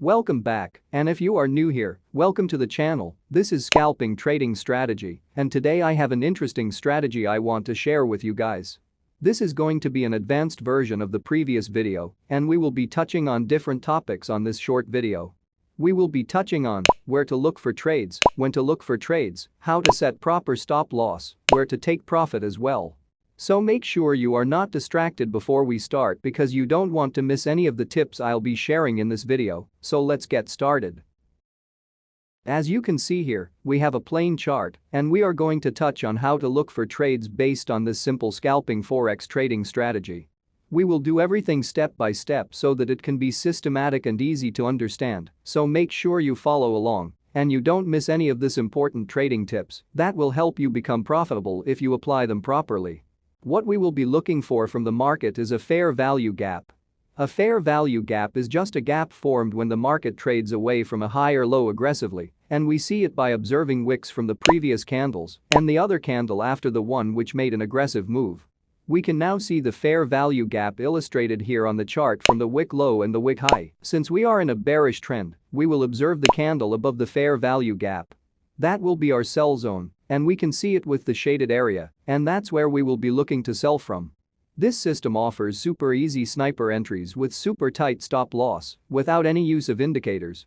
Welcome back, and if you are new here, welcome to the channel. This is Scalping Trading Strategy, and today I have an interesting strategy I want to share with you guys. This is going to be an advanced version of the previous video, and we will be touching on different topics on this short video. We will be touching on where to look for trades, when to look for trades, how to set proper stop loss, where to take profit as well. So make sure you are not distracted before we start because you don't want to miss any of the tips I'll be sharing in this video, so let's get started. As you can see here, we have a plain chart and we are going to touch on how to look for trades based on this simple scalping forex trading strategy. We will do everything step by step so that it can be systematic and easy to understand, so make sure you follow along and you don't miss any of this important trading tips that will help you become profitable if you apply them properly. What we will be looking for from the market is a fair value gap. A fair value gap is just a gap formed when the market trades away from a high or low aggressively, and we see it by observing wicks from the previous candles and the other candle after the one which made an aggressive move. We can now see the fair value gap illustrated here on the chart from the wick low and the wick high. Since we are in a bearish trend, we will observe the candle above the fair value gap. That will be our sell zone, and we can see it with the shaded area, and that's where we will be looking to sell from. This system offers super easy sniper entries with super tight stop loss without any use of indicators.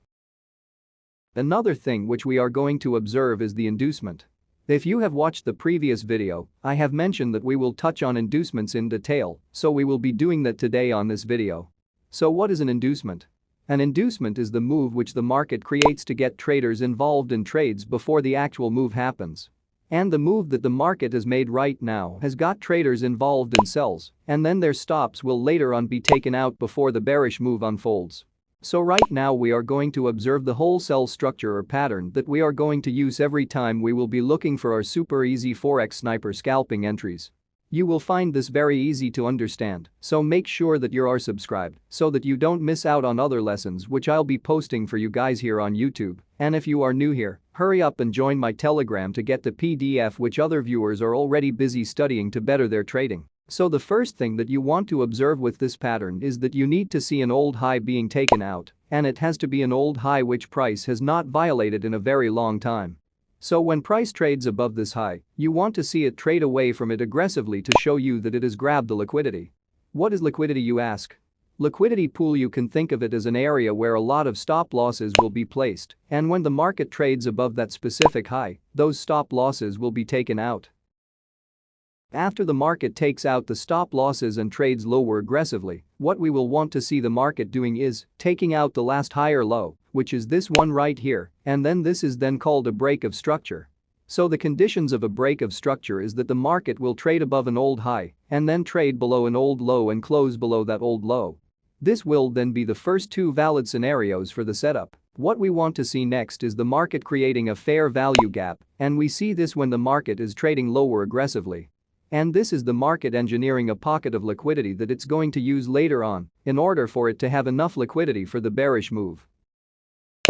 Another thing which we are going to observe is the inducement. If you have watched the previous video, I have mentioned that we will touch on inducements in detail, so we will be doing that today on this video. So what is an inducement? An inducement is the move which the market creates to get traders involved in trades before the actual move happens. And the move that the market has made right now has got traders involved in sells, and then their stops will later on be taken out before the bearish move unfolds. So right now we are going to observe the whole sell structure or pattern that we are going to use every time we will be looking for our super easy forex sniper scalping entries. You will find this very easy to understand, so make sure that you are subscribed so that you don't miss out on other lessons which I'll be posting for you guys here on YouTube. And if you are new here, hurry up and join my Telegram to get the PDF which other viewers are already busy studying to better their trading. So the first thing that you want to observe with this pattern is that you need to see an old high being taken out, and it has to be an old high which price has not violated in a very long time. So when price trades above this high, you want to see it trade away from it aggressively to show you that it has grabbed the liquidity. What is liquidity, you ask? Liquidity pool, you can think of it as an area where a lot of stop losses will be placed, and when the market trades above that specific high, those stop losses will be taken out. After the market takes out the stop losses and trades lower aggressively, what we will want to see the market doing is taking out the last higher low, which is this one right here, and then this is then called a break of structure. So the conditions of a break of structure is that the market will trade above an old high and then trade below an old low and close below that old low. This will then be the first two valid scenarios for the setup. What we want to see next is the market creating a fair value gap, and we see this when the market is trading lower aggressively. And this is the market engineering a pocket of liquidity that it's going to use later on in order for it to have enough liquidity for the bearish move.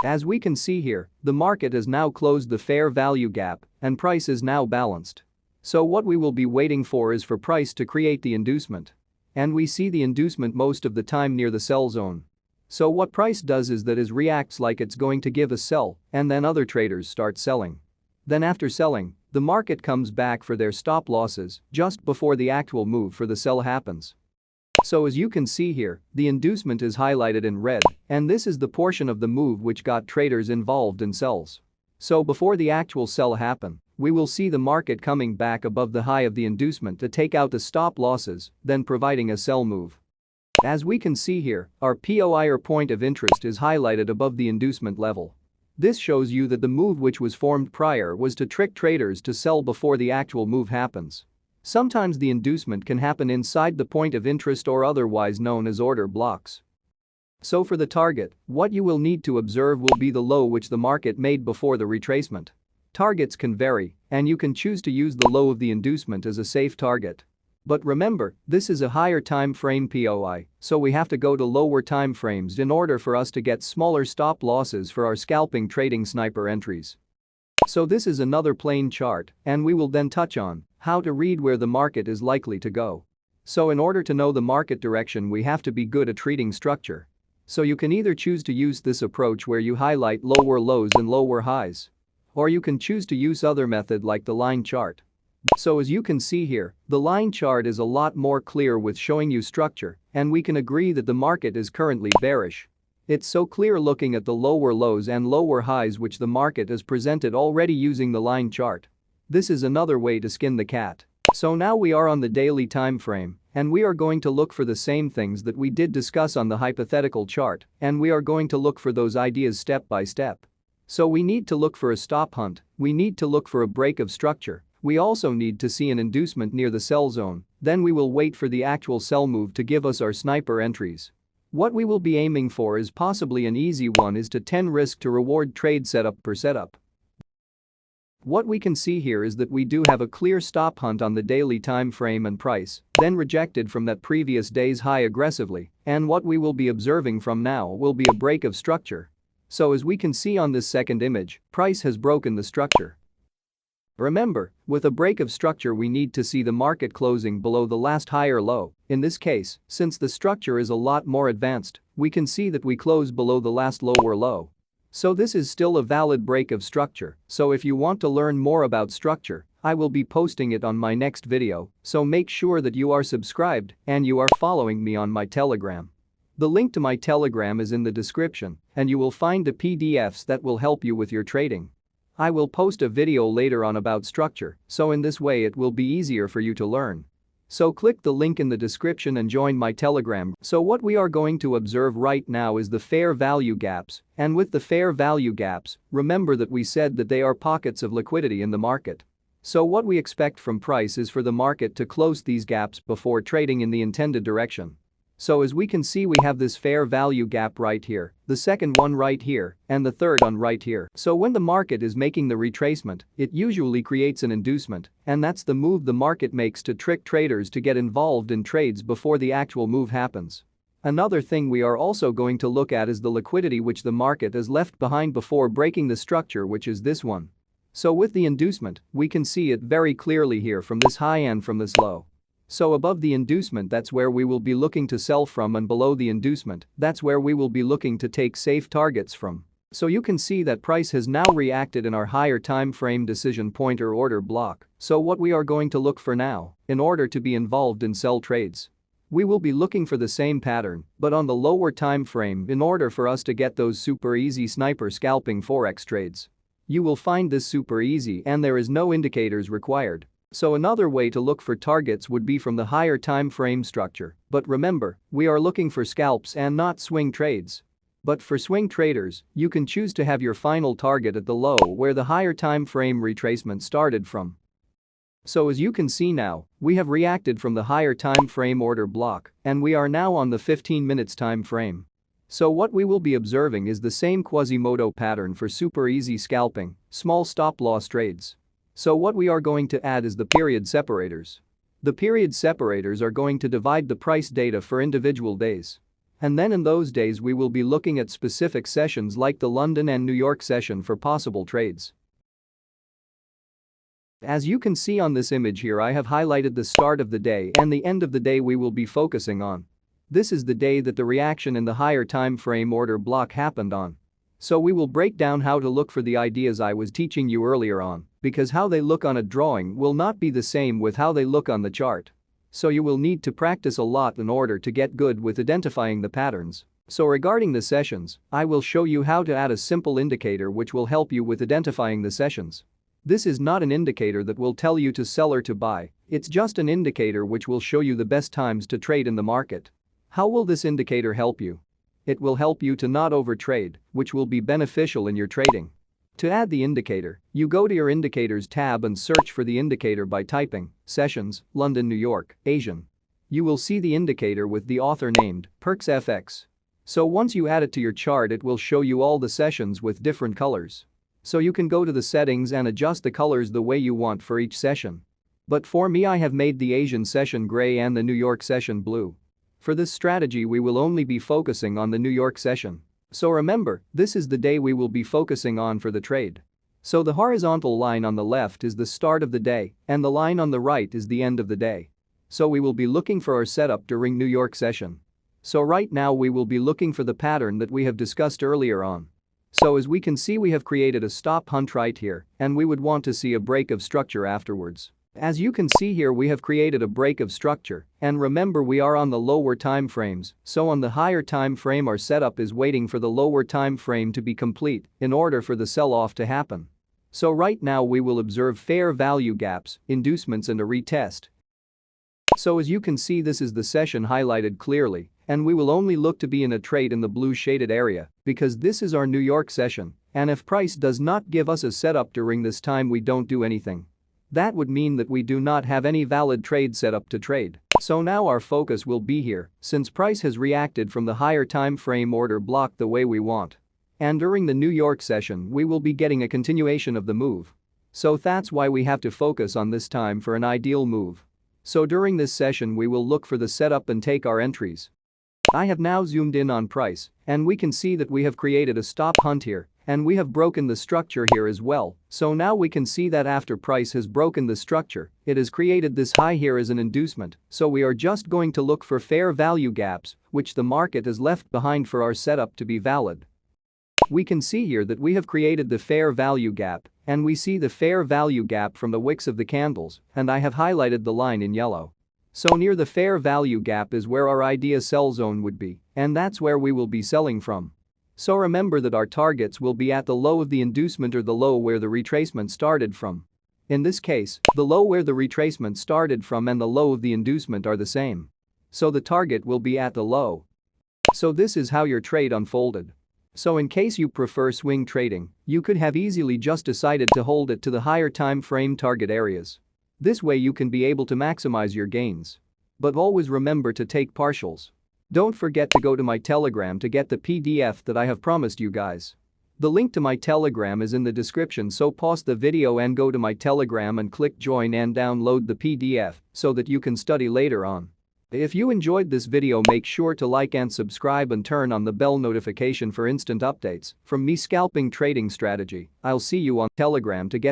As we can see here, the market has now closed the fair value gap and price is now balanced. So what we will be waiting for is for price to create the inducement. And we see the inducement most of the time near the sell zone. So what price does is that it reacts like it's going to give a sell, and then other traders start selling. Then after selling, the market comes back for their stop losses just before the actual move for the sell happens. So as you can see here, the inducement is highlighted in red, and this is the portion of the move which got traders involved in sells. So before the actual sell happen, we will see the market coming back above the high of the inducement to take out the stop losses, then providing a sell move. As we can see here, our POI or point of interest is highlighted above the inducement level. This shows you that the move which was formed prior was to trick traders to sell before the actual move happens. Sometimes the inducement can happen inside the point of interest or otherwise known as order blocks. So for the target, what you will need to observe will be the low which the market made before the retracement. Targets can vary, and you can choose to use the low of the inducement as a safe target. But remember, this is a higher time frame POI, so we have to go to lower time frames in order for us to get smaller stop losses for our scalping trading sniper entries. So this is another plain chart, and we will then touch on how to read where the market is likely to go. So in order to know the market direction, we have to be good at reading structure. So you can either choose to use this approach where you highlight lower lows and lower highs. Or you can choose to use other method like the line chart. So as you can see here, the line chart is a lot more clear with showing you structure, and we can agree that the market is currently bearish. It's so clear looking at the lower lows and lower highs which the market has presented already using the line chart. This is another way to skin the cat. So now we are on the daily time frame, and we are going to look for the same things that we did discuss on the hypothetical chart, and we are going to look for those ideas step by step. So we need to look for a stop hunt, we need to look for a break of structure, we also need to see an inducement near the sell zone, then we will wait for the actual sell move to give us our sniper entries. What we will be aiming for is possibly an easy one is to 10 risk to reward trade setup per setup. What we can see here is that we do have a clear stop hunt on the daily time frame and price, then rejected from that previous day's high aggressively, and what we will be observing from now will be a break of structure. So as we can see on this second image, price has broken the structure. Remember, with a break of structure we need to see the market closing below the last higher low. In this case, since the structure is a lot more advanced, we can see that we close below the last lower low. So this is still a valid break of structure, so if you want to learn more about structure, I will be posting it on my next video, so make sure that you are subscribed and you are following me on my Telegram. The link to my Telegram is in the description, and you will find the PDFs that will help you with your trading. I will post a video later on about structure, so in this way it will be easier for you to learn. So click the link in the description and join my Telegram. So what we are going to observe right now is the fair value gaps, and with the fair value gaps, remember that we said that they are pockets of liquidity in the market. So what we expect from price is for the market to close these gaps before trading in the intended direction. So as we can see we have this fair value gap right here, the second one right here, and the third one right here. So when the market is making the retracement, it usually creates an inducement, and that's the move the market makes to trick traders to get involved in trades before the actual move happens. Another thing we are also going to look at is the liquidity which the market has left behind before breaking the structure, which is this one. So with the inducement, we can see it very clearly here from this high and from this low. So above the inducement that's where we will be looking to sell from, and below the inducement that's where we will be looking to take safe targets from. So you can see that price has now reacted in our higher time frame decision point or order block. So what we are going to look for now, in order to be involved in sell trades, we will be looking for the same pattern but on the lower time frame in order for us to get those super easy sniper scalping forex trades. You will find this super easy and there is no indicators required. So another way to look for targets would be from the higher time frame structure, but remember, we are looking for scalps and not swing trades. But for swing traders, you can choose to have your final target at the low where the higher time frame retracement started from. So as you can see now, we have reacted from the higher time frame order block and we are now on the 15 minutes time frame. So what we will be observing is the same Quasimodo pattern for super easy scalping, small stop loss trades. So what we are going to add is the period separators. The period separators are going to divide the price data for individual days. And then in those days we will be looking at specific sessions like the London and New York session for possible trades. As you can see on this image here, I have highlighted the start of the day and the end of the day we will be focusing on. This is the day that the reaction in the higher time frame order block happened on. So we will break down how to look for the ideas I was teaching you earlier on, because how they look on a drawing will not be the same with how they look on the chart. So you will need to practice a lot in order to get good with identifying the patterns. So regarding the sessions, I will show you how to add a simple indicator which will help you with identifying the sessions. This is not an indicator that will tell you to sell or to buy, it's just an indicator which will show you the best times to trade in the market. How will this indicator help you? It will help you to not overtrade, which will be beneficial in your trading. To add the indicator, you go to your indicators tab and search for the indicator by typing sessions, London, New York, Asian. You will see the indicator with the author named FX. So once you add it to your chart it will show you all the sessions with different colors. So you can go to the settings and adjust the colors the way you want for each session. But for me I have made the Asian session gray and the New York session blue. For this strategy we will only be focusing on the New York session. So remember, this is the day we will be focusing on for the trade. So the horizontal line on the left is the start of the day and the line on the right is the end of the day. So we will be looking for our setup during New York session. So right now we will be looking for the pattern that we have discussed earlier on. So as we can see, we have created a stop hunt right here, and we would want to see a break of structure afterwards. As you can see here, we have created a break of structure, and remember we are on the lower time frames, so on the higher time frame our setup is waiting for the lower time frame to be complete in order for the sell-off to happen. So right now we will observe fair value gaps, inducements and a retest. So as you can see, this is the session highlighted clearly, and we will only look to be in a trade in the blue shaded area because this is our New York session, and if price does not give us a setup during this time, we don't do anything. That would mean that we do not have any valid trade setup to trade. So now our focus will be here since price has reacted from the higher time frame order block the way we want. And during the New York session we will be getting a continuation of the move. So that's why we have to focus on this time for an ideal move. So during this session we will look for the setup and take our entries. I have now zoomed in on price, and we can see that we have created a stop hunt here, and we have broken the structure here as well. So now we can see that after price has broken the structure, it has created this high here as an inducement, so we are just going to look for fair value gaps, which the market has left behind for our setup to be valid. We can see here that we have created the fair value gap, and we see the fair value gap from the wicks of the candles, and I have highlighted the line in yellow. So near the fair value gap is where our idea sell zone would be, and that's where we will be selling from. So remember that our targets will be at the low of the inducement or the low where the retracement started from. In this case, the low where the retracement started from and the low of the inducement are the same. So the target will be at the low. So this is how your trade unfolded. So in case you prefer swing trading, you could have easily just decided to hold it to the higher time frame target areas. This way you can be able to maximize your gains. But always remember to take partials. Don't forget to go to my Telegram to get the PDF that I have promised you guys. The link to my Telegram is in the description, so pause the video and go to my Telegram and click join and download the PDF so that you can study later on. If you enjoyed this video, make sure to like and subscribe and turn on the bell notification for instant updates from me scalping trading strategy. I'll see you on Telegram to get